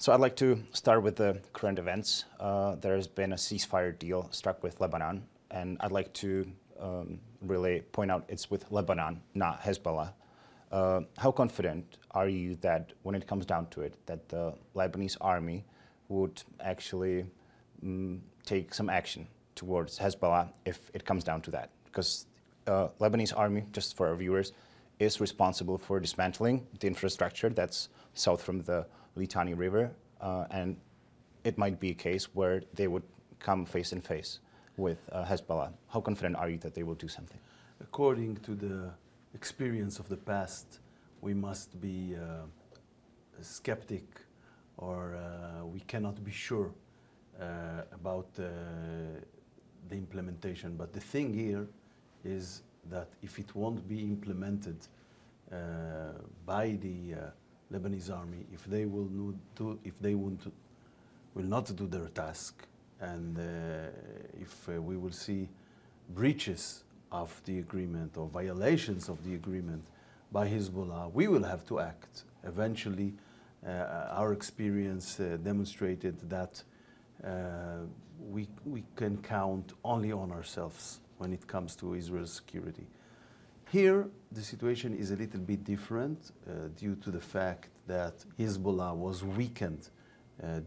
So I'd like to start with the current events. There has been a ceasefire deal struck with Lebanon, and I'd like to really point out it's with Lebanon, not Hezbollah. How confident are you that when it comes down to it, that the Lebanese army would actually take some action towards Hezbollah if it comes down to that? Because Lebanese army, just for our viewers, is responsible for dismantling the infrastructure that's south from the Litani River, and it might be a case where they would come face in face with Hezbollah. How confident are you that they will do something? According to the experience of the past, we must be skeptic, or we cannot be sure about the implementation. But the thing here is that if it won't be implemented by the Lebanese army, if they will not do their task, and if we will see breaches of the agreement or violations of the agreement by Hezbollah, we will have to act. Eventually, our experience demonstrated that we can count only on ourselves when it comes to Israel's security. Here, the situation is a little bit different due to the fact that Hezbollah was weakened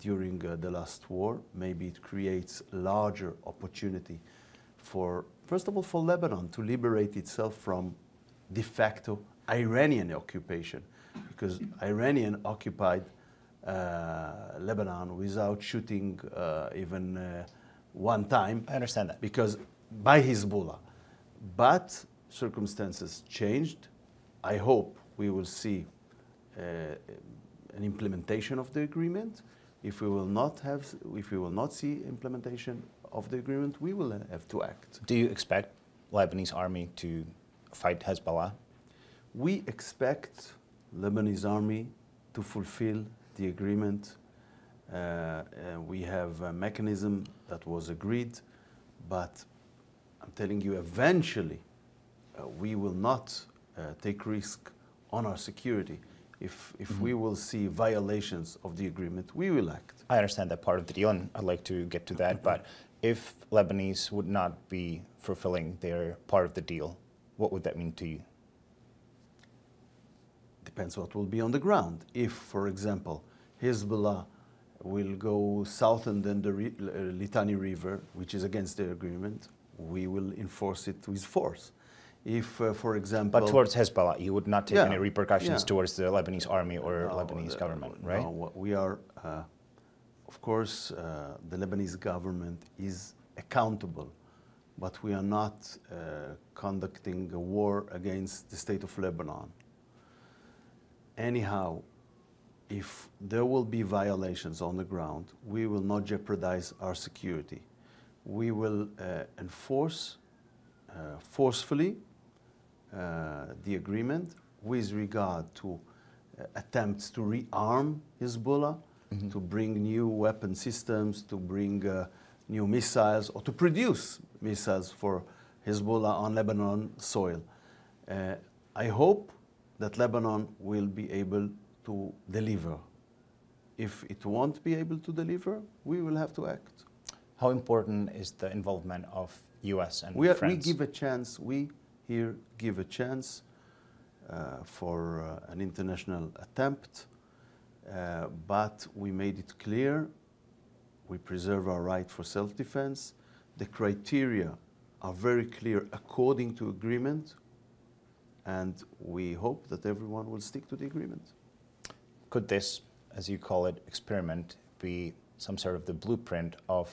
during the last war. Maybe it creates larger opportunity for, first of all, for Lebanon to liberate itself from de facto Iranian occupation, because Iranian occupied Lebanon without shooting even one time. I understand that. Because by Hezbollah. But circumstances changed. I hope we will see an implementation of the agreement. If we will not see implementation of the agreement, we will have to act. Do you expect Lebanese army to fight Hezbollah? We expect Lebanese army to fulfill the agreement. We have a mechanism that was agreed, but I'm telling you, eventually, we will not take risk on our security. If we will see violations of the agreement, we will act. I understand that part of the deal, and I'd like to get to that, but if Lebanese would not be fulfilling their part of the deal, what would that mean to you? Depends what will be on the ground. If, for example, Hezbollah will go south and then the Litani River, which is against the agreement, we will enforce it with force. If, for example... But towards Hezbollah, you would not take any repercussions towards the Lebanese army or Lebanese government, right? No, we are, of course, the Lebanese government is accountable, but we are not conducting a war against the state of Lebanon. Anyhow, if there will be violations on the ground, we will not jeopardize our security. We will enforce forcefully the agreement with regard to attempts to rearm Hezbollah, to bring new weapon systems, to bring new missiles, or to produce missiles for Hezbollah on Lebanon soil. I hope that Lebanon will be able to deliver. If it won't be able to deliver, we will have to act. How important is the involvement of US and we France? give a chance, we here give a chance for an international attempt, but we made it clear, we preserve our right for self-defense. The criteria are very clear according to agreement, and we hope that everyone will stick to the agreement. Could this, as you call it, experiment be some sort of the blueprint of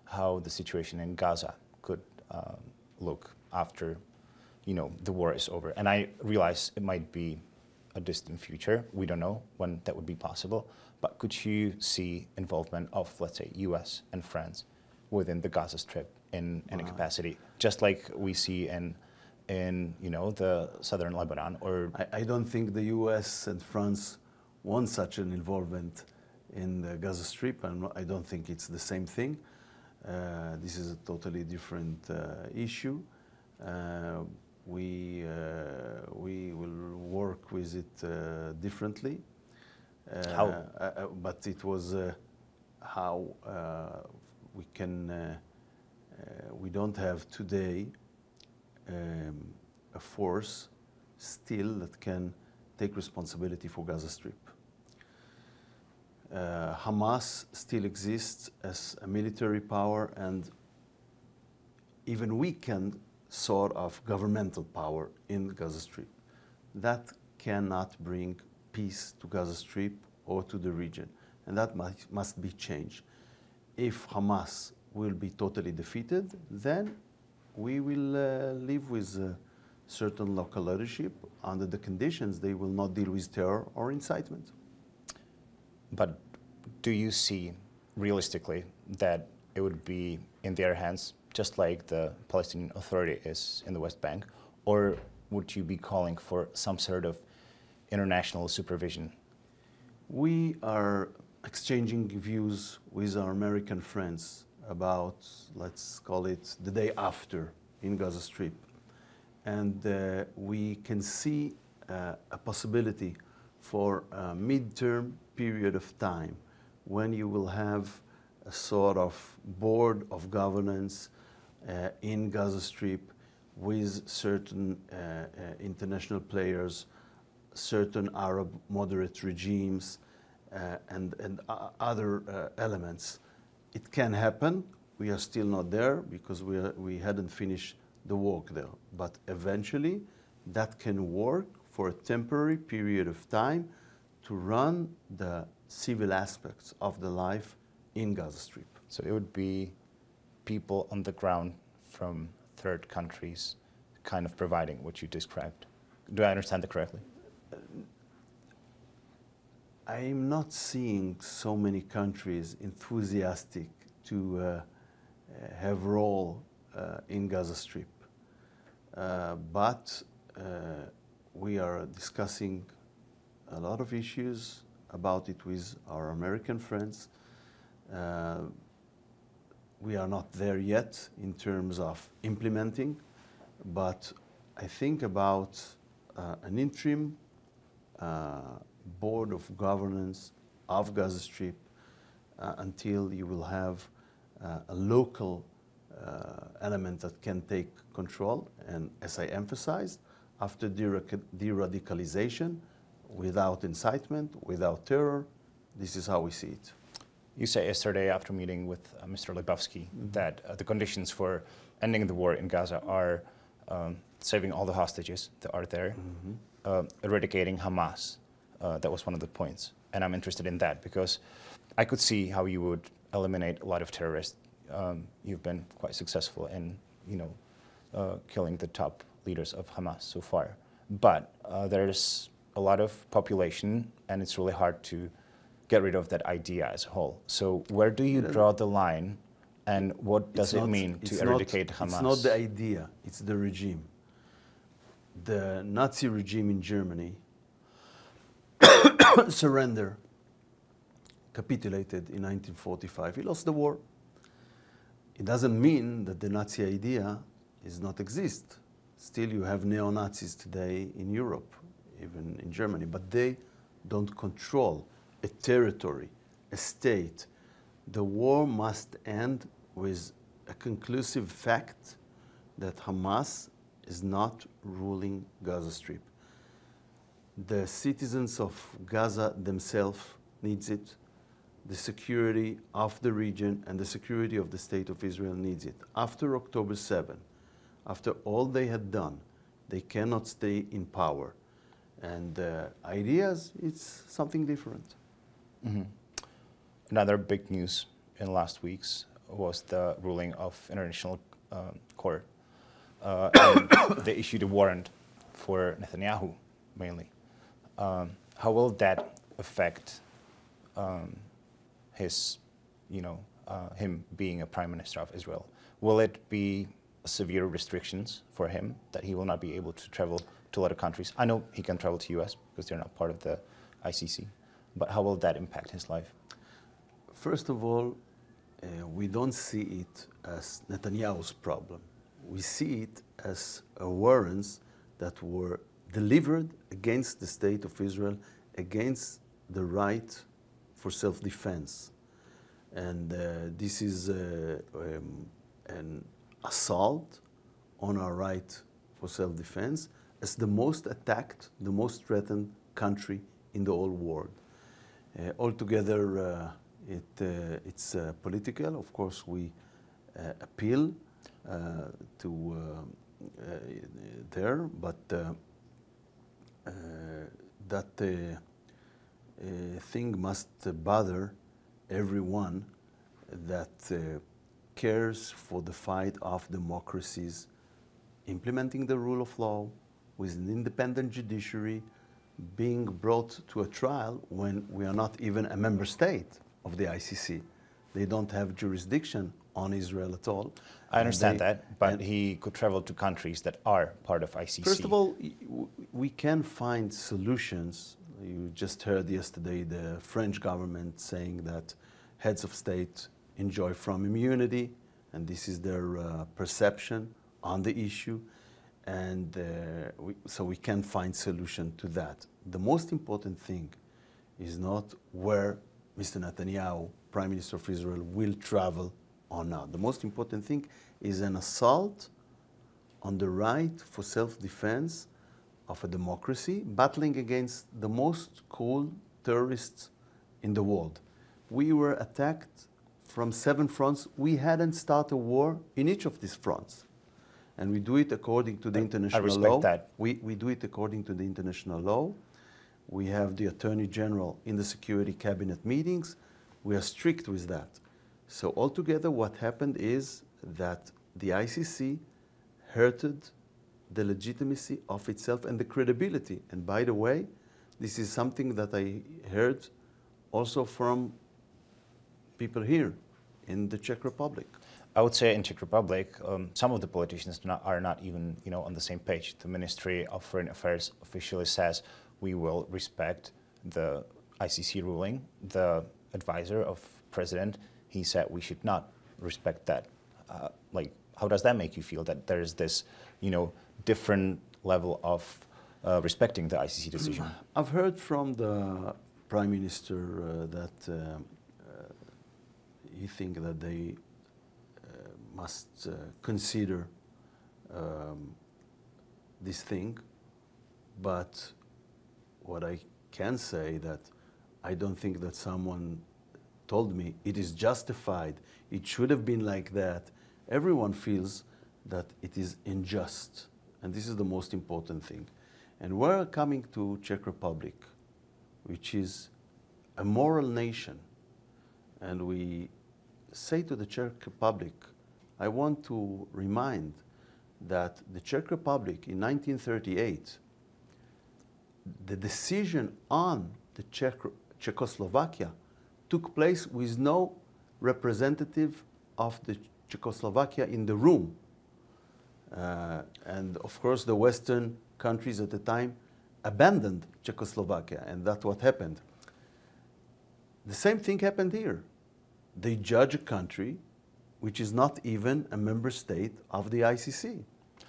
how the situation in Gaza could look after, the war is over? And I realize it might be a distant future. We don't know when that would be possible. But could you see involvement of, let's say, US and France within the Gaza Strip in any capacity, just like we see in the southern Lebanon? Or I don't think the US and France want such an involvement in the Gaza Strip, and I don't think it's the same thing. This is a totally different issue. We will work with it differently. How? But it was how we can. We don't have today a force still that can take responsibility for Gaza Strip. Hamas still exists as a military power, and even weakened sort of governmental power in Gaza Strip. That cannot bring peace to Gaza Strip or to the region, and that must be changed. If Hamas will be totally defeated, then we will live with certain local leadership under the conditions they will not deal with terror or incitement. But do you see realistically that it would be in their hands, just like the Palestinian Authority is in the West Bank, or would you be calling for some sort of international supervision? We are exchanging views with our American friends about, let's call it, the day after in Gaza Strip. And we can see a possibility for a midterm period of time when you will have a sort of board of governance in Gaza Strip with certain international players, certain Arab moderate regimes, and other elements. It can happen. We are still not there because we hadn't finished the work there. But eventually, that can work for a temporary period of time to run the civil aspects of the life in Gaza Strip. So it would be people on the ground from third countries kind of providing what you described. Do I understand that correctly? I'm not seeing so many countries enthusiastic to have role in Gaza Strip. But we are discussing a lot of issues about it with our American friends. We are not there yet in terms of implementing, but I think about an interim board of governance of Gaza Strip until you will have a local element that can take control. And as I emphasized, after de-radicalization, without incitement, without terror, this is how we see it. You said yesterday after meeting with Mr. Lebowski that the conditions for ending the war in Gaza are saving all the hostages that are there, eradicating Hamas. That was one of the points. And I'm interested in that because I could see how you would eliminate a lot of terrorists. You've been quite successful in, killing the top leaders of Hamas so far. But there's a lot of population, and it's really hard to get rid of that idea as a whole. So where do you draw the line, and what does it mean to eradicate Hamas? It's not the idea, it's the regime. The Nazi regime in Germany surrendered, capitulated in 1945. He lost the war. It doesn't mean that the Nazi idea does not exist. Still, you have neo-Nazis today in Europe, even in Germany, but they don't control a territory, a state. The war must end with a conclusive fact that Hamas is not ruling Gaza Strip. The citizens of Gaza themselves needs it. The security of the region and the security of the state of Israel needs it. After October 7, after all they had done, they cannot stay in power. And ideas, it's something different. Another big news in last weeks was the ruling of International Court. And they issued a warrant for Netanyahu, mainly. How will that affect his, him being a prime minister of Israel? Will it be severe restrictions for him that he will not be able to travel to a lot of countries? I know he can travel to US because they're not part of the ICC, but how will that impact his life? First of all, we don't see it as Netanyahu's problem. We see it as warrants that were delivered against the state of Israel, against the right for self-defense. And this is an assault on our right for self-defense as the most attacked, the most threatened country in the whole world. Altogether, it's political. Of course, we appeal to there, but that thing must bother everyone that cares for the fight of democracies, implementing the rule of law with an independent judiciary, being brought to a trial when we are not even a member state of the ICC. They don't have jurisdiction on Israel at all. I understand that, but he could travel to countries that are part of ICC. First of all, we can find solutions. You just heard yesterday the French government saying that heads of state enjoy from immunity, and this is their perception on the issue. And so we can find solution to that. The most important thing is not where Mr. Netanyahu, Prime Minister of Israel, will travel or not. The most important thing is an assault on the right for self-defense of a democracy, battling against the most cruel terrorists in the world. We were attacked from 7 fronts. We hadn't started a war in each of these fronts. And we do it according to the international law. I respect that. We do it according to the international law. We have the Attorney General in the Security Cabinet meetings. We are strict with that. So altogether, what happened is that the ICC hurted the legitimacy of itself and the credibility. And by the way, this is something that I heard also from people here in the Czech Republic. I would say in Czech Republic, some of the politicians are not even, on the same page. The Ministry of Foreign Affairs officially says we will respect the ICC ruling. The advisor of President, he said we should not respect that. How does that make you feel that there is this, different level of respecting the ICC decision? I've heard from the Prime Minister that he thinks that they must consider this thing, but what I can say that I don't think that someone told me it is justified, it should have been like that. Everyone feels that it is unjust, and this is the most important thing. And we're coming to Czech Republic, which is a moral nation, and we say to the Czech Republic, I want to remind that the Czech Republic in 1938, the decision on the Czechoslovakia took place with no representative of the Czechoslovakia in the room. And of course, the Western countries at the time abandoned Czechoslovakia, and that's what happened. The same thing happened here. They judge a country which is not even a member state of the ICC.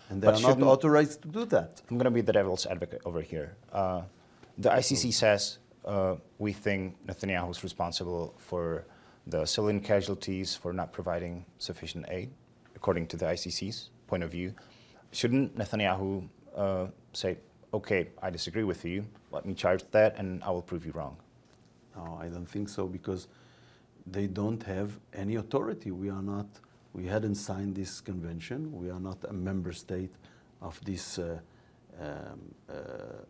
And they are not authorized to do that. I'm going to be the devil's advocate over here. The ICC says we think Netanyahu is responsible for the civilian casualties, for not providing sufficient aid, according to the ICC's point of view. Shouldn't Netanyahu say, okay, I disagree with you, let me charge that and I will prove you wrong? No, I don't think so, because they don't have any authority. We hadn't signed this convention. We are not a member state of this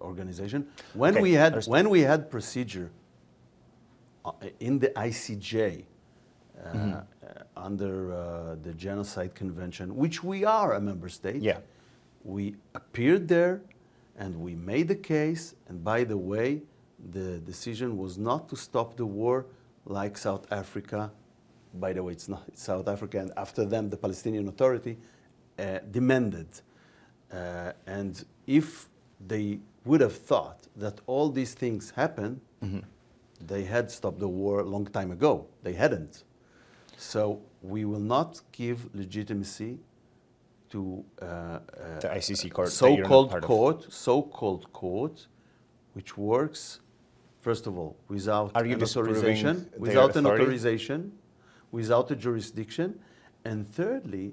organization. When we had procedure in the ICJ under the Genocide Convention, which we are a member state, we appeared there and we made the case. And by the way, the decision was not to stop the war like South Africa. By the way, it's not South Africa, and after them, the Palestinian Authority demanded. And if they would have thought that all these things happen, they had stopped the war a long time ago. They hadn't. So we will not give legitimacy to the ICC court, so-called court, which works First of all, without Are you an disproving authorization, their without an authority? authorization, without a jurisdiction, and thirdly,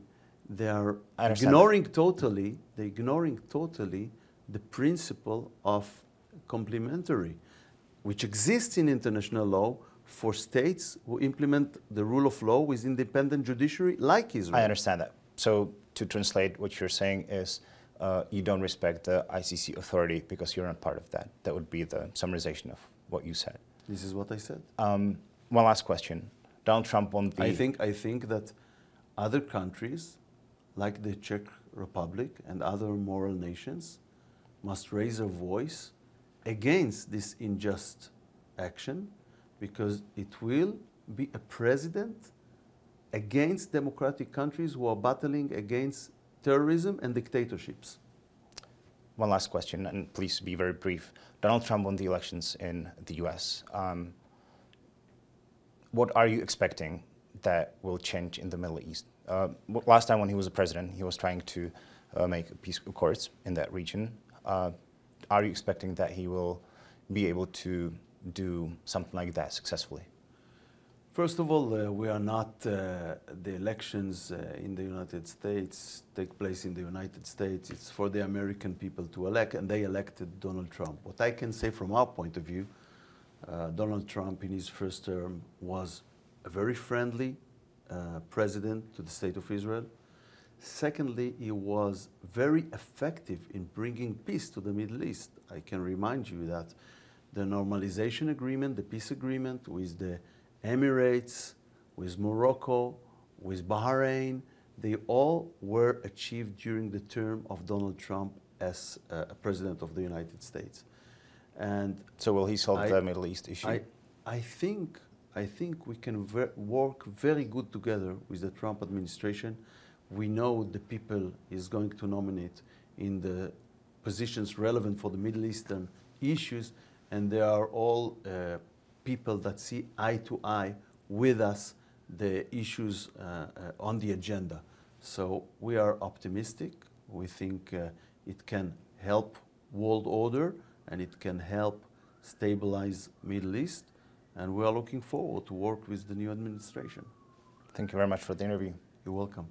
they are I understand ignoring totally, the principle of complementary, which exists in international law for states who implement the rule of law with independent judiciary, like Israel. I understand that. So to translate, what you're saying is you don't respect the ICC authority because you're not part of that. That would be the summarization of what you said. This is what I said. One last question. Donald Trump on the... I think that other countries, like the Czech Republic and other moral nations, must raise their voice against this unjust action, because it will be a precedent against democratic countries who are battling against terrorism and dictatorships. One last question, and please be very brief. Donald Trump won the elections in the US. What are you expecting that will change in the Middle East? Last time when he was the president, he was trying to make peace accords in that region. Are you expecting that he will be able to do something like that successfully? First of all, we are not, the elections in the United States take place in the United States. It's for the American people to elect, and they elected Donald Trump. What I can say from our point of view, Donald Trump in his first term was a very friendly president to the state of Israel. Secondly, he was very effective in bringing peace to the Middle East. I can remind you that the normalization agreement, the peace agreement with the Emirates, with Morocco, with Bahrain, they all were achieved during the term of Donald Trump as President of the United States. And so will he solve the Middle East issue? I think we can work very good together with the Trump administration. We know the people is going to nominate in the positions relevant for the Middle Eastern issues, and they are all people that see eye to eye with us the issues on the agenda. So we are optimistic. We think it can help world order, and it can help stabilize Middle East, and we are looking forward to work with the new administration. Thank you very much for the interview. You're welcome.